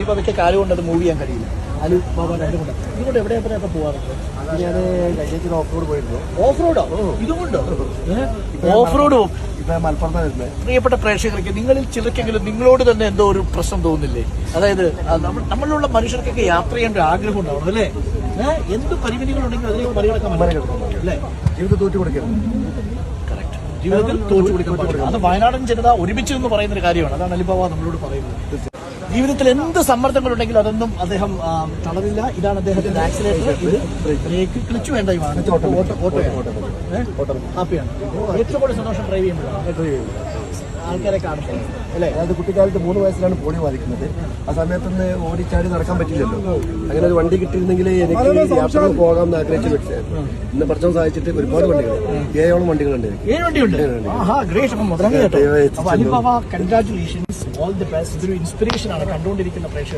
അലിബാബയ്ക്ക് കാലുകൊണ്ട് അത് മൂവ് ചെയ്യാൻ കഴിയില്ല. അലിബാബ രണ്ടുകൊണ്ട് ഇതുകൊണ്ട് എവിടെയൊക്കെ പോകാറുണ്ട്? ഞാൻ കഴിഞ്ഞ ഓഫ് റോഡ് പോയിരുന്നു. ഓഫ് റോഡോ? ഇതുകൊണ്ട് ഓഫ് റോഡ് മലപ്പുറത്ത് വരുന്നത്. പ്രിയപ്പെട്ട പ്രേക്ഷകർക്ക്, നിങ്ങളിൽ ചിലർക്കെങ്കിലും നിങ്ങളോട് തന്നെ എന്തോ ഒരു പ്രശ്നം തോന്നില്ലേ? അതായത് നമ്മളിലുള്ള മനുഷ്യർക്കൊക്കെ യാത്ര ചെയ്യേണ്ട ഒരു ആഗ്രഹം ഉണ്ടാവണം അല്ലേ? എന്ത് പരിമിതികളുണ്ടെങ്കിലും അതിലേക്ക് മറികടക്കാൻ അല്ലേ? ജീവിതം തോറ്റു കൊടുക്കരുത്. കറക്റ്റ്, ജീവിതത്തിൽ തോറ്റു കൊടുക്കാൻ പാടില്ല. അത് വയനാടൻ ജനത ഒരുമിച്ച് എന്ന് പറയുന്ന ഒരു കാര്യമാണ്. അതാണ് അലിബാബ നമ്മളോട് പറയുന്നത്. ജീവിതത്തിൽ എന്ത് സമ്മർദ്ദങ്ങളുണ്ടെങ്കിലും അതൊന്നും അദ്ദേഹം തളരില്ല. ഇതാണ് അദ്ദേഹത്തിന്റെ ആക്സിലേറ്റർ. ഇത് ബ്രേക്ക് ക്ലിച്ച് വേണ്ട. ഹാപ്പിയാണ്. ഏറ്റവും കൂടുതൽ സന്തോഷം ഡ്രൈവ് ചെയ്യുമ്പോഴാണ് ആൾക്കാരെ കാണുമ്പോൾ അല്ലേ? അതായത് കുട്ടിക്കാലത്ത് 3 വയസ്സിലാണ് പോളിയോ ബാധിക്കുന്നത്. ആ സമയത്തൊന്ന് ഓടിച്ചാടി നടക്കാൻ പറ്റില്ലല്ലോ. അങ്ങനെ ഒരു വണ്ടി കിട്ടിയിരുന്നെങ്കിൽ എനിക്ക് യാത്ര പോകാമെന്ന് ആഗ്രഹിച്ചു വെച്ചായിരുന്നു. ഇന്ന് പഠിച്ചം സഹായിച്ചിട്ട് ഒരുപാട് വണ്ടികൾ, 7 വണ്ടികളുണ്ട്. 7 വണ്ടിയുണ്ട്. Alibaba, congratulations, all the best. ഇതൊരു ഇൻസ്പിറേഷൻ ആണ് കണ്ടുകൊണ്ടിരിക്കുന്ന പ്രേക്ഷകർ.